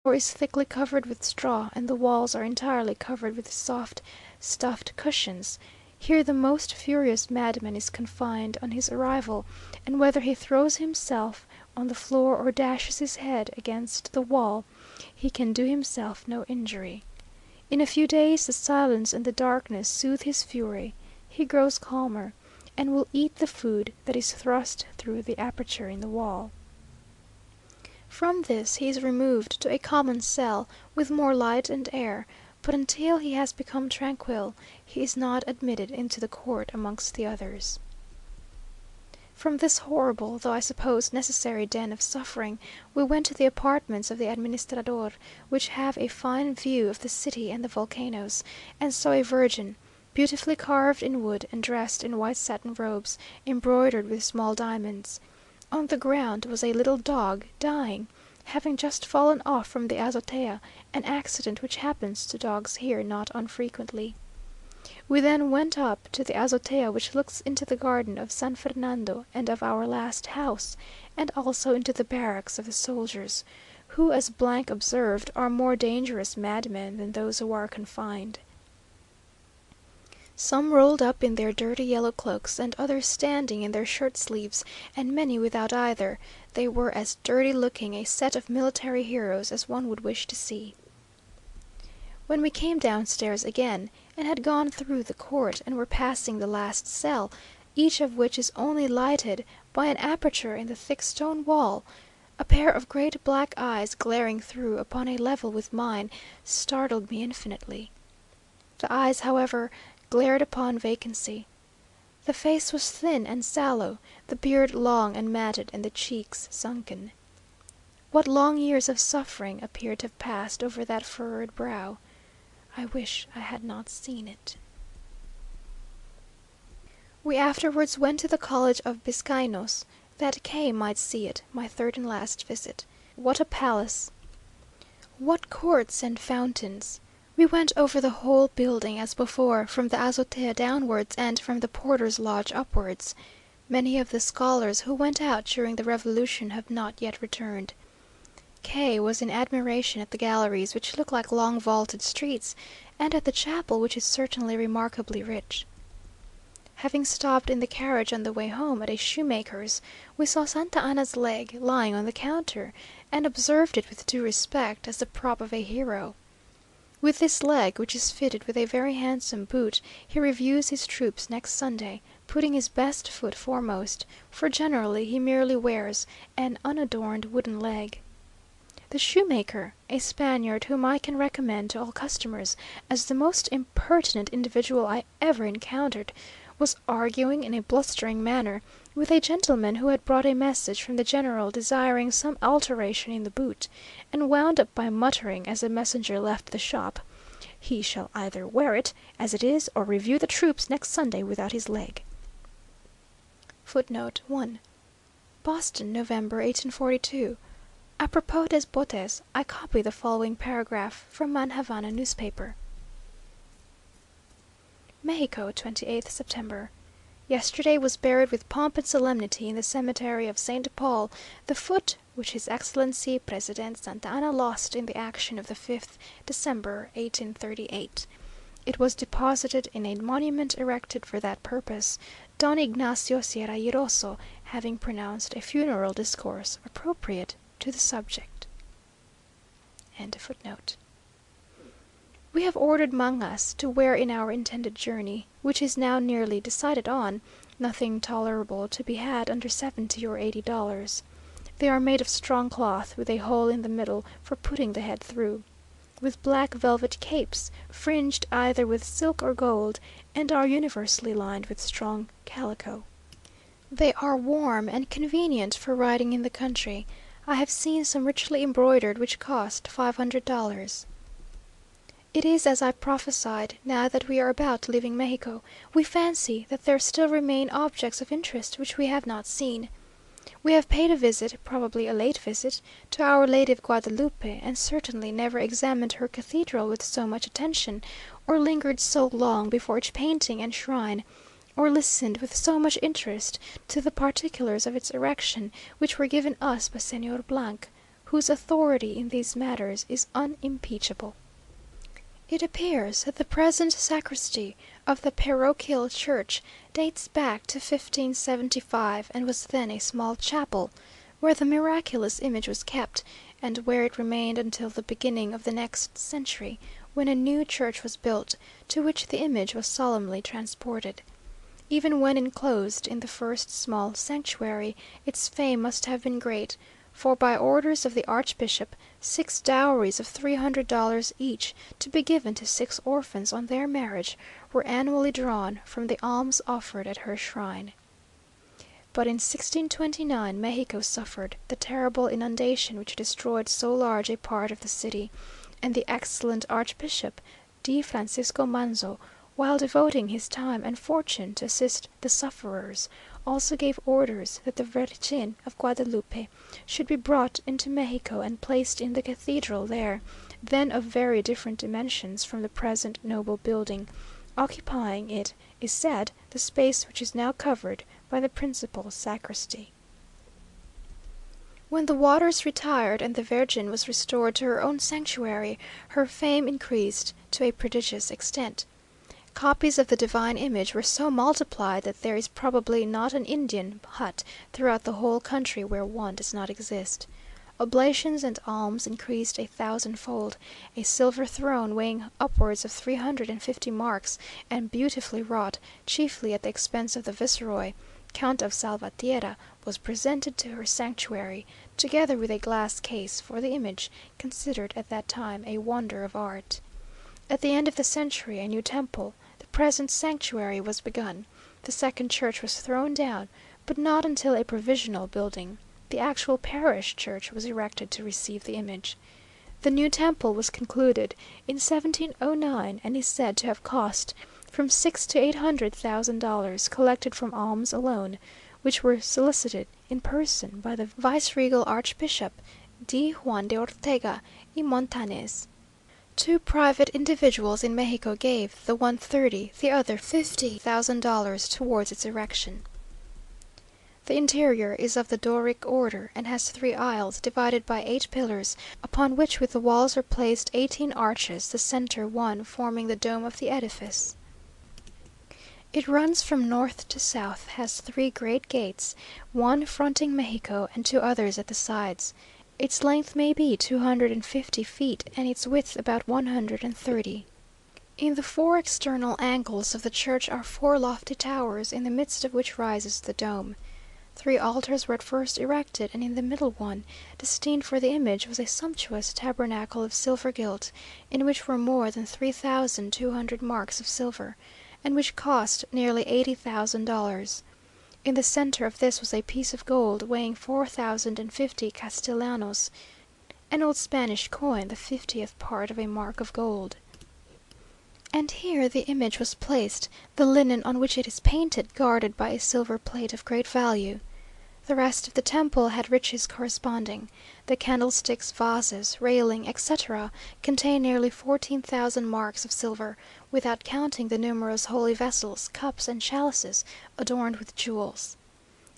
floor is thickly covered with straw, and the walls are entirely covered with soft stuffed cushions. Here the most furious madman is confined on his arrival, and whether he throws himself on the floor or dashes his head against the wall, he can do himself no injury. In a few days the silence and the darkness soothe his fury. He grows calmer, and will eat the food that is thrust through the aperture in the wall. From this he is removed to a common cell, with more light and air, but until he has become tranquil, he is not admitted into the court amongst the others. From this horrible, though I suppose necessary den of suffering, we went to the apartments of the administrador, which have a fine view of the city and the volcanoes, and saw a Virgin, beautifully carved in wood, and dressed in white satin robes, embroidered with small diamonds. On the ground was a little dog, dying, having just fallen off from the azotea, an accident which happens to dogs here not unfrequently. We then went up to the azotea which looks into the garden of San Fernando and of our last house, and also into the barracks of the soldiers, who, as observed, are more dangerous madmen than those who are confined. Some rolled up in their dirty yellow cloaks, and others standing in their shirt sleeves, and many without either. They were as dirty looking a set of military heroes as one would wish to see. When we came downstairs again, and had gone through the court, and were passing the last cell, each of which is only lighted by an aperture in the thick stone wall, a pair of great black eyes glaring through upon a level with mine, startled me infinitely. The eyes, however, glared upon vacancy. The face was thin and sallow, the beard long and matted, and the cheeks sunken. What long years of suffering appeared to have passed over that furrowed brow! I wish I had not seen it. We afterwards went to the College of Bizcainos, that K might see it, my third and last visit. What a palace! What courts and fountains! We went over the whole building as before, from the azotea downwards, and from the porter's lodge upwards. Many of the scholars who went out during the Revolution have not yet returned. K was in admiration at the galleries, which look like long vaulted streets, and at the chapel, which is certainly remarkably rich. Having stopped in the carriage on the way home at a shoemaker's, we saw Santa Anna's leg lying on the counter, and observed it with due respect, as the prop of a hero. With this leg, which is fitted with a very handsome boot, he reviews his troops next Sunday, putting his best foot foremost, for generally he merely wears an unadorned wooden leg. The shoemaker, a Spaniard whom I can recommend to all customers as the most impertinent individual I ever encountered, was arguing in a blustering manner with a gentleman who had brought a message from the general desiring some alteration in the boot, and wound up by muttering as the messenger left the shop, "He shall either wear it as it is or review the troops next Sunday without his leg." [Footnote 1: Boston, November, 1842. Apropos des bottes, I copy the following paragraph from an Havana newspaper: Mexico, 28th September. Yesterday was buried with pomp and solemnity in the cemetery of Saint Paul the foot which His Excellency President Santa Anna lost in the action of the 5th December, 1838. It was deposited in a monument erected for that purpose, Don Ignacio Sierra Iroso having pronounced a funeral discourse appropriate to the subject. End of footnote. We have ordered mangas to wear in our intended journey, which is now nearly decided on, nothing tolerable to be had under $70 or $80. They are made of strong cloth, with a hole in the middle for putting the head through, with black velvet capes, fringed either with silk or gold, and are universally lined with strong calico. They are warm and convenient for riding in the country. I have seen some richly embroidered which cost $500. It is as I prophesied. Now that we are about leaving Mexico, we fancy that there still remain objects of interest which we have not seen. We have paid a visit, probably a late visit, to Our Lady of Guadalupe, and certainly never examined her cathedral with so much attention, or lingered so long before each painting and shrine, or listened with so much interest to the particulars of its erection, which were given us by Señor , whose authority in these matters is unimpeachable. It appears that the present sacristy of the parochial church dates back to 1575, and was then a small chapel, where the miraculous image was kept, and where it remained until the beginning of the next century, when a new church was built, to which the image was solemnly transported. Even when enclosed in the first small sanctuary, its fame must have been great, for by orders of the archbishop, 6 dowries of $300 each, to be given to 6 orphans on their marriage, were annually drawn from the alms offered at her shrine. But in 1629 Mexico suffered the terrible inundation which destroyed so large a part of the city, and the excellent Archbishop D. Francisco Manzo, while devoting his time and fortune to assist the sufferers, also gave orders that the Virgin of Guadalupe should be brought into Mexico and placed in the cathedral there, then of very different dimensions from the present noble building, occupying, it is said, the space which is now covered by the principal sacristy. When the waters retired and the Virgin was restored to her own sanctuary, her fame increased to a prodigious extent. Copies of the divine image were so multiplied that there is probably not an Indian hut throughout the whole country where one does not exist. Oblations and alms increased 1,000-fold. A silver throne weighing upwards of 350 marks, and beautifully wrought, chiefly at the expense of the viceroy, Count of Salvatierra, was presented to her sanctuary, together with a glass case for the image, considered at that time a wonder of art. At the end of the century a new temple, the present sanctuary, was begun. The second church was thrown down, but not until a provisional building, the actual parish church, was erected to receive the image. The new temple was concluded in 1709, and is said to have cost from $600,000 to $800,000, collected from alms alone, which were solicited in person by the viceregal archbishop D. Juan de Ortega y Montanes. 2 private individuals in Mexico gave, the one $30,000, the other $50,000 towards its erection. The interior is of the Doric order, and has 3 aisles, divided by 8 pillars, upon which with the walls are placed 18 arches, the centre one forming the dome of the edifice. It runs from north to south, has 3 great gates, one fronting Mexico, and 2 others at the sides. Its length may be 250 feet, and its width about 130. In the 4 external angles of the church are 4 lofty towers, in the midst of which rises the dome. 3 altars were at first erected, and in the middle one, destined for the image, was a sumptuous tabernacle of silver gilt, in which were more than 3,200 marks of silver, and which cost nearly $80,000. In the centre of this was a piece of gold weighing 4,050 castellanos, an old Spanish coin, the 50th part of a mark of gold. And here the image was placed, the linen on which it is painted guarded by a silver plate of great value. The rest of the temple had riches corresponding. The candlesticks, vases, railing, etc., contain nearly 14,000 marks of silver, without counting the numerous holy vessels, cups, and chalices adorned with jewels.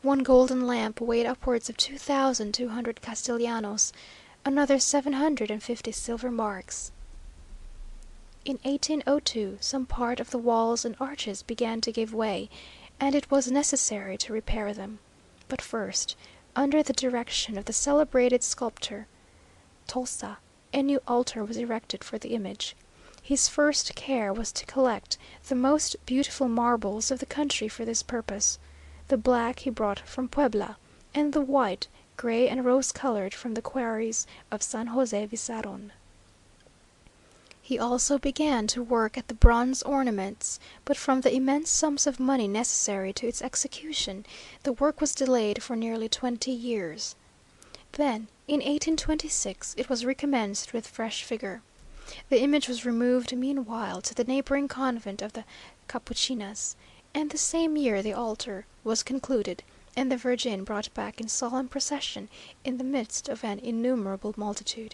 One golden lamp weighed upwards of 2,200 castellanos, another 750 silver marks. In 1802 some part of the walls and arches began to give way, and it was necessary to repair them. But first, under the direction of the celebrated sculptor Tolsa, a new altar was erected for the image. His first care was to collect the most beautiful marbles of the country for this purpose. The black he brought from Puebla, and the white, gray, and rose-colored from the quarries of San José Visaron. He also began to work at the bronze ornaments, but from the immense sums of money necessary to its execution, the work was delayed for nearly 20 years. Then, in 1826, it was recommenced with fresh vigor. The image was removed meanwhile to the neighbouring convent of the Capuchinas, and the same year the altar was concluded, and the Virgin brought back in solemn procession in the midst of an innumerable multitude.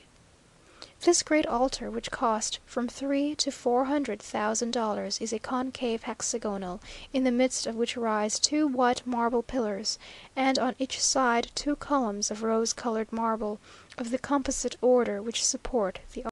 This great altar, which cost from $300,000 to $400,000, is a concave hexagonal, in the midst of which rise two white marble pillars, and on each side two columns of rose coloured marble, of the composite order, which support the